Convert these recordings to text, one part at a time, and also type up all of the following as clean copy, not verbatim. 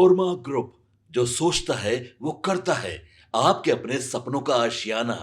Korma group, जो सोचता है वो करता है। आपके अपने सपनों का आशियाना।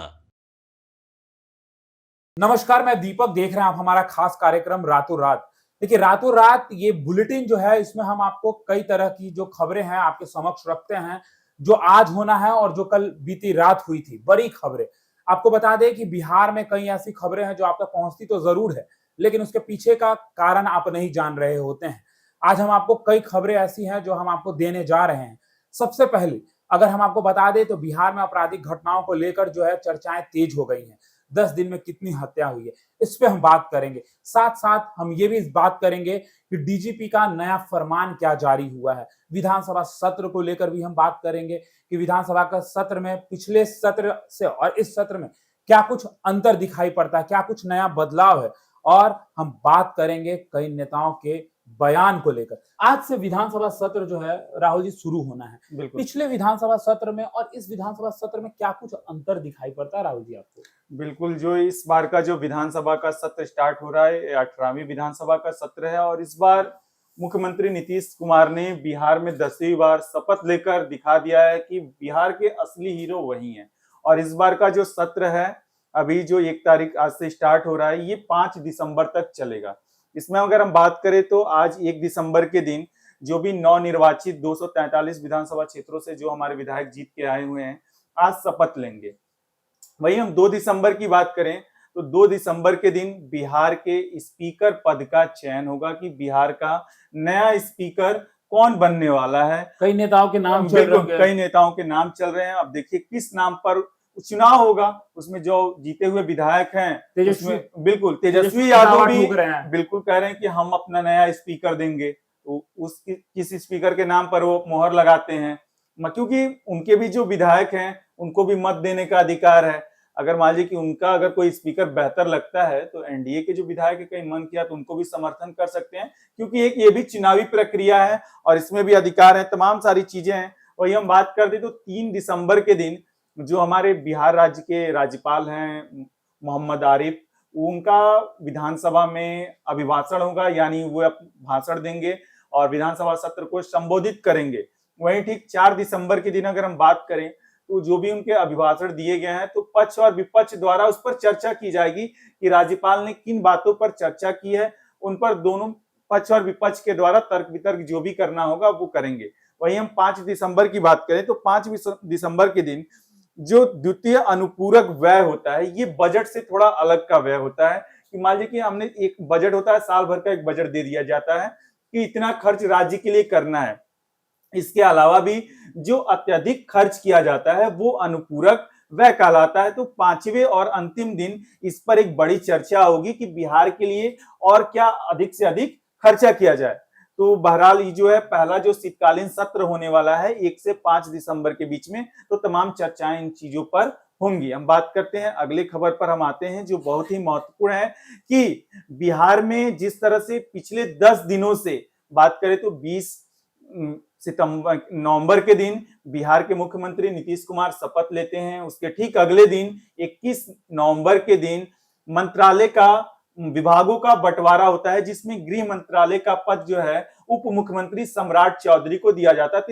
नमस्कार, मैं दीपक। देख रहे हैं आप हमारा खास कार्यक्रम रातों रात। देखिए, रातों रात ये बुलेटिन जो है, इसमें हम आपको कई तरह की जो खबरें हैं आपके समक्ष रखते हैं, जो आज होना है और जो कल बीती रात हुई थी, बड़ी खबरें। आपको बता दें कि बिहार में कई ऐसी खबरें हैं जो आप तक पहुंचती तो जरूर है, लेकिन उसके पीछे का कारण आप नहीं जान रहे होते हैं। आज हम आपको कई खबरें ऐसी हैं जो हम आपको देने जा रहे हैं। सबसे पहले अगर हम आपको बता दें तो बिहार में आपराधिक घटनाओं को लेकर जो है चर्चाएं तेज हो गई हैं। 10 दिन में कितनी हत्या हुई है, इस पे हम बात करेंगे। साथ साथ हम ये भी बात करेंगे कि डीजीपी का नया फरमान क्या जारी हुआ है। विधानसभा सत्र को लेकर भी हम बात करेंगे कि विधानसभा का सत्र में पिछले सत्र से और इस सत्र में क्या कुछ अंतर दिखाई पड़ता है, क्या कुछ नया बदलाव है। और हम बात करेंगे कई नेताओं के बयान को लेकर। आज से विधानसभा सत्र जो है राहुल जी शुरू होना है। पिछले विधानसभा सत्र में और इस विधानसभा सत्र में क्या कुछ अंतर दिखाई पड़ता है राहुल जी आपको? बिल्कुल, जो इस बार का जो विधानसभा का सत्र स्टार्ट हो रहा है, 18वीं विधानसभा का सत्र है और इस बार मुख्यमंत्री नीतीश कुमार ने बिहार में 10वीं बार शपथ लेकर दिखा दिया है कि बिहार के असली हीरो वही हैं। और इस बार का जो सत्र है, अभी जो 1 तारीख आज से स्टार्ट हो रहा है, ये 5 दिसंबर तक चलेगा। इसमें अगर हम बात करें तो आज 1 दिसंबर के दिन जो भी नवनिर्वाचित 243 विधानसभा क्षेत्रों से जो हमारे विधायक जीत के आए हुए हैं, आज शपथ लेंगे। वही हम 2 दिसंबर की बात करें तो 2 दिसंबर के दिन बिहार के स्पीकर पद का चयन होगा कि बिहार का नया स्पीकर कौन बनने वाला है। कई नेताओं के नाम चल रहे हैं। कई नेताओं के नाम चल रहे हैं। अब देखिए किस नाम पर चुनाव होगा, उसमें जो जीते हुए विधायक हैं उसमें बिल्कुल तेजस्वी यादव भी बिल्कुल कह रहे हैं कि हम अपना नया स्पीकर देंगे। तो किस स्पीकर के नाम पर वो मोहर लगाते हैं, क्योंकि उनके भी जो विधायक हैं उनको भी मत देने का अधिकार है। अगर मान लीजिए कि उनका अगर कोई स्पीकर बेहतर लगता है तो एनडीए के जो विधायक है, कहीं मन किया तो उनको भी समर्थन कर सकते हैं, क्योंकि एक ये भी चुनावी प्रक्रिया है और इसमें भी अधिकार है, तमाम सारी चीजें हैं। वही हम बात कर दे तो 3 दिसंबर के दिन जो हमारे बिहार राज्य के राज्यपाल हैं मोहम्मद आरिफ, उनका विधानसभा में अभिभाषण होगा, यानी वो भाषण देंगे और विधानसभा सत्र को संबोधित करेंगे। वहीं ठीक 4 दिसंबर के दिन अगर हम बात करें तो जो भी उनके अभिभाषण दिए गए हैं तो पक्ष और विपक्ष द्वारा उस पर चर्चा की जाएगी कि राज्यपाल ने किन बातों पर चर्चा की है। उन पर दोनों पक्ष और विपक्ष के द्वारा तर्क वितर्क जो भी करना होगा वो करेंगे। वहीं हम 5 दिसंबर की बात करें तो 5 दिसंबर के दिन जो द्वितीय अनुपूरक व्यय होता है, ये बजट से थोड़ा अलग का व्यय होता है। कि मान लीजिए कि हमने एक बजट होता है, साल भर का एक बजट दे दिया जाता है कि इतना खर्च राज्य के लिए करना है। इसके अलावा भी जो अत्यधिक खर्च किया जाता है वो अनुपूरक व्यय कहलाता है। तो 5वें और अंतिम दिन इस पर एक बड़ी चर्चा होगी कि बिहार के लिए और क्या अधिक से अधिक खर्चा किया जाए। तो बहरहाल ये जो है पहला जो शीतकालीन सत्र होने वाला है 1 से 5 दिसंबर के बीच में, तो तमाम चर्चाएं इन चीजों पर होंगी। हम बात करते हैं अगले खबर पर, हम आते हैं जो बहुत ही महत्वपूर्ण है कि बिहार में जिस तरह से पिछले 10 दिनों से बात करें तो 20 नवंबर के दिन बिहार के मुख्यमंत्री नीतीश कुमार शपथ लेते हैं। उसके ठीक अगले दिन 21 नवंबर के दिन मंत्रालय का विभागों का बंटवारा होता है, जिसमें गृह मंत्रालय का पद जो है उप मुख्यमंत्री सम्राट चौधरी को दिया जाता है,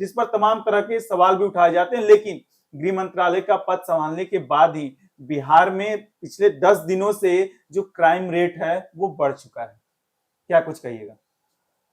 जिस पर तमाम तरह के सवाल भी उठाए जाते हैं। लेकिन गृह मंत्रालय का पद संभालने के बाद ही बिहार में पिछले 10 दिनों से जो क्राइम रेट है वो बढ़ चुका है। क्या कुछ कहिएगा?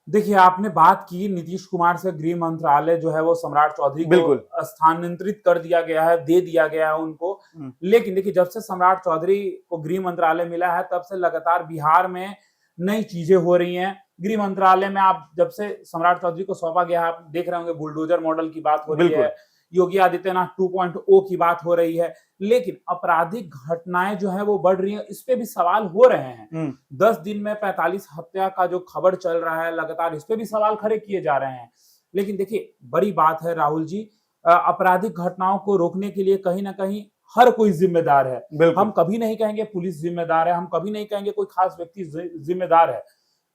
देखिए, आपने बात की नीतीश कुमार से गृह मंत्रालय जो है वो सम्राट चौधरी को स्थानांतरित कर दिया गया है, दे दिया गया है उनको। लेकिन देखिए, जब से सम्राट चौधरी को गृह मंत्रालय मिला है तब से लगातार बिहार में नई चीजें हो रही हैं। गृह मंत्रालय में आप जब से सम्राट चौधरी को सौंपा गया, आप देख रहे होंगे बुलडोजर मॉडल की बात हो रही है, योगी आदित्यनाथ 2.0 की बात हो रही है। लेकिन आपराधिक घटनाएं जो है वो बढ़ रही हैं, इस पे भी सवाल हो रहे हैं। 10 दिन में 45 हत्या का जो खबर चल रहा है लगातार, इस पे भी सवाल खड़े किए जा रहे हैं। लेकिन देखिए, बड़ी बात है राहुल जी, आपराधिक घटनाओं को रोकने के लिए कहीं ना कहीं हर कोई जिम्मेदार है। हम कभी नहीं कहेंगे पुलिस जिम्मेदार है, हम कभी नहीं कहेंगे कोई खास व्यक्ति जिम्मेदार है।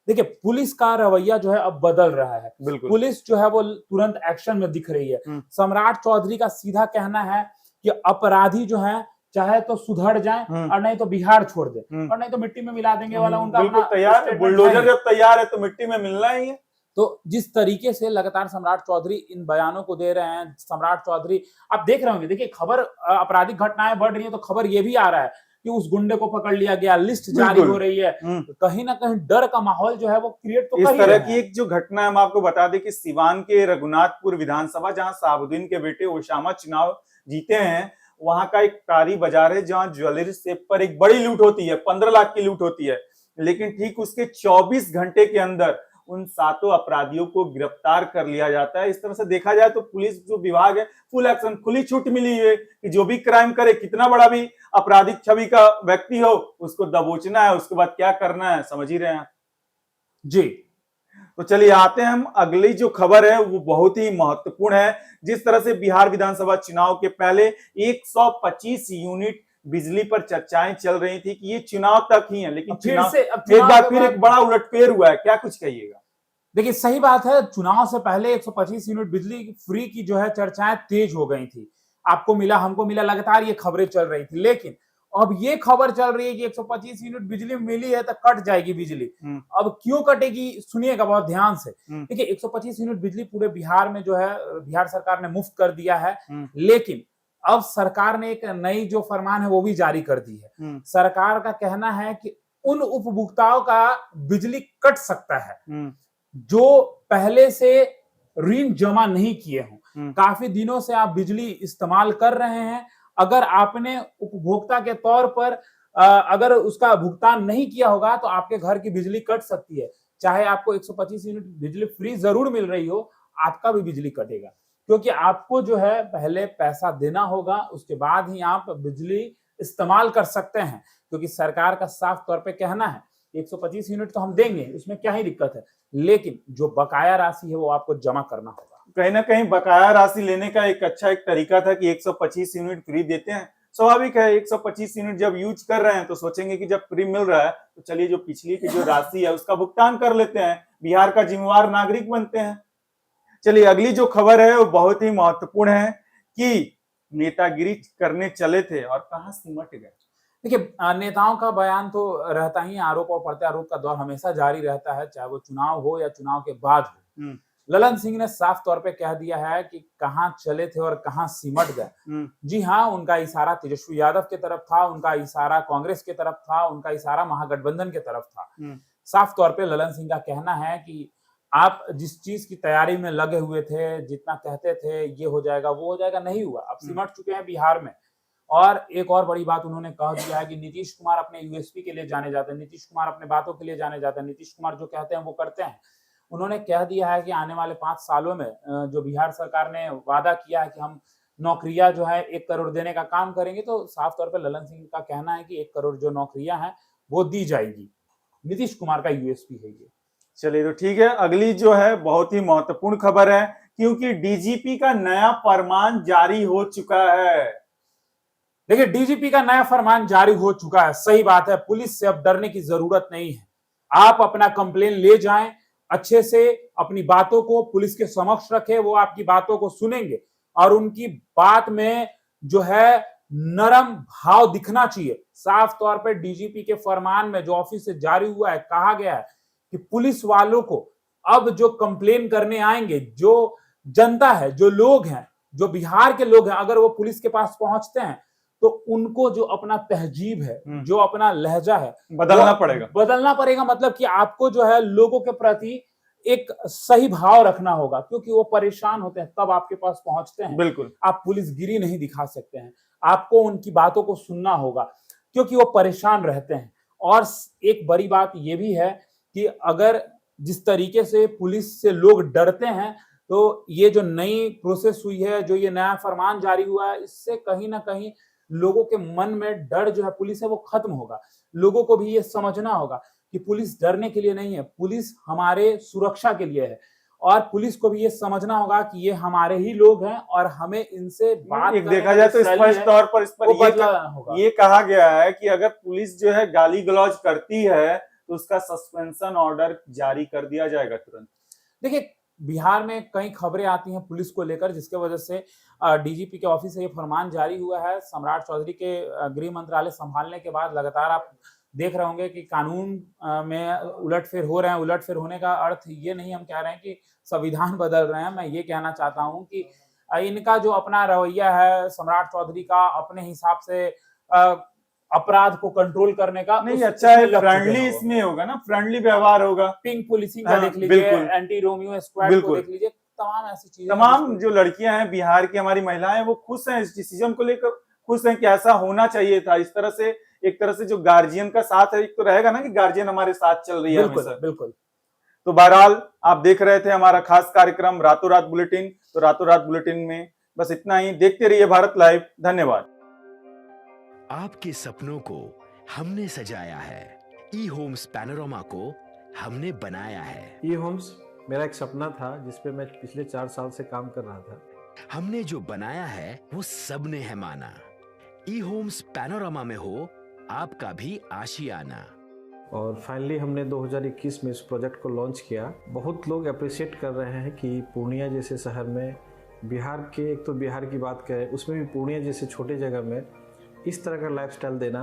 देखिए, पुलिस का रवैया जो है अब बदल रहा है। पुलिस जो है वो तुरंत एक्शन में दिख रही है। सम्राट चौधरी का सीधा कहना है कि अपराधी जो है चाहे तो सुधर जाए और नहीं तो बिहार छोड़ दे और नहीं तो मिट्टी में मिला देंगे वाला उनका अपना तैयार है। बुलडोजर जब तैयार है तो मिट्टी में मिलना ही है। तो जिस तरीके से लगातार सम्राट चौधरी इन बयानों को दे रहे हैं, सम्राट चौधरी आप देख रहे होंगे, देखिए खबर आपराधिक घटनाएं बढ़ रही है तो खबर ये भी आ रहा है कि उस गुंडे को पकड़ लिया गया, लिस्ट जारी हो रही है, कहीं ना कहीं डर का माहौल जो है वो क्रिएट तो कर ही इस तरह की एक जो घटना है हम आपको बता दें कि सिवान के रघुनाथपुर विधानसभा, जहां साबुद्दीन के बेटे ओसामा चुनाव जीते हैं, वहां का एक कारी बाजार है जहां ज्वेलरी सेप पर एक बड़ी लूट होती है, 15 लाख की लूट होती है। लेकिन ठीक उसके 24 घंटे के अंदर उन 7 अपराधियों को गिरफ्तार कर लिया जाता है। इस तरह से देखा जाए तो पुलिस जो विभाग है फुल एक्शन, खुली छूट मिली है कि जो भी क्राइम करे, कितना बड़ा भी आपराधिक छवि का व्यक्ति हो, उसको दबोचना है, उसके बाद क्या करना है समझ ही रहे हैं जी। तो चलिए आते हैं हम अगली जो खबर है वो बहुत ही महत्वपूर्ण है। जिस तरह से बिहार विधानसभा चुनाव के पहले 125 यूनिट बिजली पर चर्चाएं चल रही थी कि ये चुनाव तक ही है, लेकिन एक बार फिर एक बड़ा उलटफेर हुआ है, क्या कुछ कहिएगा? देखिए सही बात है, चुनाव से पहले 125 यूनिट बिजली फ्री की जो है चर्चाएं तेज हो गई थी, आपको मिला हमको मिला, लगातार ये खबरें चल रही थी। लेकिन अब ये खबर चल रही है कि 125 यूनिट बिजली मिली है तो कट जाएगी बिजली। अब क्यों कटेगी सुनिएगा बहुत ध्यान से। देखिए 125 यूनिट बिजली पूरे बिहार में जो है बिहार सरकार ने मुफ्त कर दिया है, लेकिन अब सरकार ने एक नई जो फरमान है वो भी जारी कर दी है। सरकार का कहना है कि उन उपभोक्ताओं का बिजली कट सकता है जो पहले से ऋण जमा नहीं किए हों, काफी दिनों से आप बिजली इस्तेमाल कर रहे हैं, अगर आपने उपभोक्ता के तौर पर अगर उसका भुगतान नहीं किया होगा तो आपके घर की बिजली कट सकती है। चाहे आपको 125 यूनिट बिजली फ्री जरूर मिल रही हो, आपका भी बिजली कटेगा, क्योंकि आपको जो है पहले पैसा देना होगा, उसके बाद ही आप बिजली इस्तेमाल कर सकते हैं। क्योंकि सरकार का साफ तौर पे कहना है 125 यूनिट तो हम देंगे, उसमें क्या ही दिक्कत है, लेकिन जो बकाया राशि है वो आपको जमा करना होगा। कहीं ना कहीं बकाया राशि लेने का एक अच्छा एक तरीका था कि 125 यूनिट फ्री देते हैं। स्वाभाविक है 125 यूनिट जब यूज कर रहे हैं तो सोचेंगे कि जब फ्री मिल रहा है तो चलिए जो पिछली की जो राशि है उसका भुगतान कर लेते हैं, बिहार का जिम्मेवार नागरिक बनते हैं। चलिए अगली जो खबर है वो बहुत ही महत्वपूर्ण है कि नेतागिरी करने चले थे और कहां सिमट गए। देखिए नेताओं का बयान तो रहता ही, आरोप और प्रत्यारोप का दौर हमेशा जारी रहता है, चाहे वो चुनाव हो या चुनाव के बाद हो। ललन सिंह ने साफ तौर पे कह दिया है कि कहां चले थे और कहां सिमट गए। जी हाँ, उनका इशारा तेजस्वी यादव की तरफ था, उनका इशारा कांग्रेस की तरफ था, उनका इशारा महागठबंधन की तरफ था। साफ तौर पे ललन सिंह का कहना है कि आप जिस चीज की तैयारी में लगे हुए थे, जितना कहते थे ये हो जाएगा वो हो जाएगा, नहीं हुआ, अब सिमट चुके हैं बिहार में। और एक और बड़ी बात उन्होंने कह दिया है कि नीतीश कुमार अपने यूएसपी के लिए जाने जाते हैं, नीतीश कुमार अपने बातों के लिए जाने जाते हैं, नीतीश कुमार जो कहते हैं वो करते हैं। उन्होंने कह दिया है कि आने वाले 5 सालों में जो बिहार सरकार ने वादा किया है कि हम नौकरियां जो है 1 करोड़ देने का काम करेंगे, तो साफ तौर पर ललन सिंह का कहना है कि 1 करोड़ जो नौकरियां हैं वो दी जाएगी। नीतीश कुमार का यूएसपी है ये। चलिए तो ठीक है, अगली जो है बहुत ही महत्वपूर्ण खबर है क्योंकि डीजीपी का नया फरमान जारी हो चुका है। देखिए डीजीपी का नया फरमान जारी हो चुका है, सही बात है, पुलिस से अब डरने की जरूरत नहीं है। आप अपना कंप्लेन ले जाएं, अच्छे से अपनी बातों को पुलिस के समक्ष रखें, वो आपकी बातों को सुनेंगे और उनकी बात में जो है नरम भाव दिखना चाहिए। साफ तौर पर डीजीपी के फरमान में जो ऑफिस से जारी हुआ है, कहा गया है कि पुलिस वालों को अब जो कंप्लेन करने आएंगे, जो जनता है, जो लोग हैं, जो बिहार के लोग हैं, अगर वो पुलिस के पास पहुंचते हैं तो उनको जो अपना तहजीब है, जो अपना लहजा है बदलना पड़ेगा। मतलब कि आपको जो है लोगों के प्रति एक सही भाव रखना होगा, क्योंकि वो परेशान होते हैं तब आपके पास पहुंचते हैं। बिल्कुल, आप पुलिसगिरी नहीं दिखा सकते हैं, आपको उनकी बातों को सुनना होगा क्योंकि वो परेशान रहते हैं। और एक बड़ी बात ये भी है कि अगर जिस तरीके से पुलिस से लोग डरते हैं, तो ये जो नई प्रोसेस हुई है, जो ये नया फरमान जारी हुआ है, इससे कहीं ना कहीं लोगों के मन में डर जो है पुलिस है वो खत्म होगा। लोगों को भी ये समझना होगा कि पुलिस डरने के लिए नहीं है, पुलिस हमारे सुरक्षा के लिए है। और पुलिस को भी ये समझना होगा कि ये हमारे ही लोग हैं और हमें इनसे बात देखा जाए तो स्पष्ट तौर पर इस पर ये कहा गया है कि अगर पुलिस जो है गाली गलौज करती है तो उसका सस्पेंशन ऑर्डर जारी कर दिया जाएगा तुरंत। देखिए बिहार में कई खबरें आती हैं पुलिस को लेकर, जिसके वजह से डीजीपी के ऑफिस से ये फरमान जारी हुआ है। सम्राट चौधरी के गृह मंत्रालय संभालने के बाद लगातार आप देख रहे होंगे कि कानून में उलटफेर हो रहे हैं। उलटफेर होने का अर्थ ये नहीं हम कह रहे हैं कि संविधान बदल रहे हैं। मैं ये कहना चाहता हूँ कि इनका जो अपना रवैया है सम्राट चौधरी का अपने हिसाब से अपराध को कंट्रोल करने का नहीं अच्छा है, फ्रेंडली इसमें होगा ना, फ्रेंडली व्यवहार होगा। पिंक पुलिसिंग का देख लीजिए, एंटी रोमियो स्क्वाड को देख लीजिए, तमाम ऐसी चीजें। तमाम जो लड़कियां हैं बिहार की हमारी महिलाएं वो खुश हैं इस डिसीजन को लेकर, खुश हैं कि ऐसा होना चाहिए था। इस तरह से एक तरह से जो गार्जियन का साथ है, एक तो रहेगा ना कि गार्जियन हमारे साथ चल रही है हमेशा। बिल्कुल। तो बहरहाल आप देख रहे थे हमारा खास कार्यक्रम रातों रात बुलेटिन। तो रातों रात बुलेटिन में बस इतना ही। देखते रहिए भारत लाइव। धन्यवाद। आपके सपनों को हमने सजाया है, ई होम्स पैनोरामा को हमने बनाया है। ई होम्स मेरा एक सपना था जिसपे मैं पिछले 4 साल से काम कर रहा था। हमने जो बनाया है वो सबने है माना। ई होम्स पैनोरामा में हो आपका भी आशियाना। और फाइनली हमने 2021 में इस प्रोजेक्ट को लॉन्च किया। बहुत लोग अप्रिशिएट कर रहे हैं कि पूर्णिया जैसे शहर में, बिहार के, एक तो बिहार की बात करें उसमें भी पूर्णिया जैसे छोटे जगह में इस तरह का लाइफस्टाइल देना,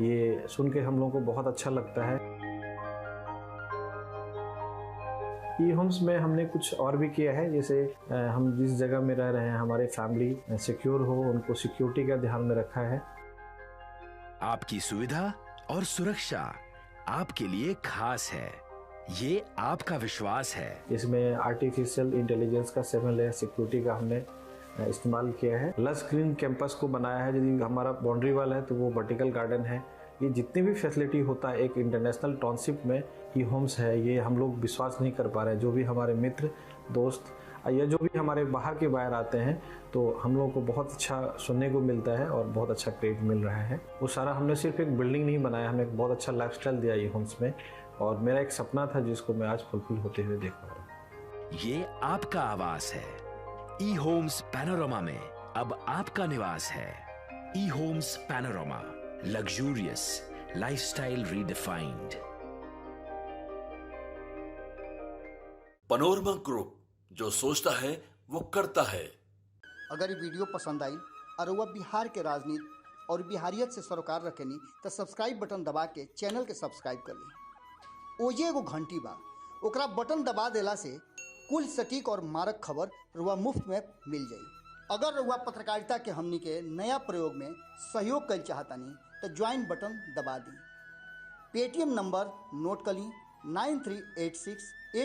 ये सुन के हम लोगों को बहुत अच्छा लगता है। ई होम्स में हमने कुछ और भी किया है, जैसे हम जिस जगह में रह रहे हैं हमारे फैमिली सिक्योर हो, उनको सिक्योरिटी का ध्यान में रखा है। आपकी सुविधा और सुरक्षा आपके लिए खास है, ये आपका विश्वास है। इसमें आर्टिफिशियल इंटेलिजेंस का 7 लेयर सिक्योरिटी का हमने इस्तेमाल किया है। लस ग्रीन कैंपस को बनाया है। यदि हमारा बाउंड्री वाल है तो वो वर्टिकल गार्डन है। ये जितनी भी फैसिलिटी होता है एक इंटरनेशनल टाउनशिप में ई होम्स है, ये हम लोग विश्वास नहीं कर पा रहे हैं। जो भी हमारे मित्र दोस्त या जो भी हमारे बाहर के बाहर आते हैं तो हम लोगों को बहुत अच्छा सुनने को मिलता है और बहुत अच्छा क्रेडिट मिल रहा है। वो सारा हमने सिर्फ एक बिल्डिंग नहीं बनाया, हमें एक बहुत अच्छा लाइफस्टाइल दिया ई होम्स में, और मेरा एक सपना था जिसको मैं आज फुलफिल होते हुए देख पा रहा हूँ। ये आपका आवास है। ई होम्स पैनोरामा में अब आपका निवास है। E Homes Panorama, luxurious lifestyle redefined. Panorama Group, जो सोचता है वो करता है। अगर ये वीडियो पसंद आई और वह बिहार के राजनीति और बिहारियत से सरोकार रखेनी तो सब्सक्राइब बटन दबा के चैनल के सब्सक्राइब कर ली। ओजे एगो घंटी बा, ओकरा बटन दबा देला से कुल सटीक और मारक खबर रुआ मुफ्त में मिल जाई। अगर रुआ पत्रकारिता के हमनी के नया प्रयोग में सहयोग कर चाहतानी तो ज्वाइन बटन दबा दी। पेटीएम नंबर नोट कर ली 9386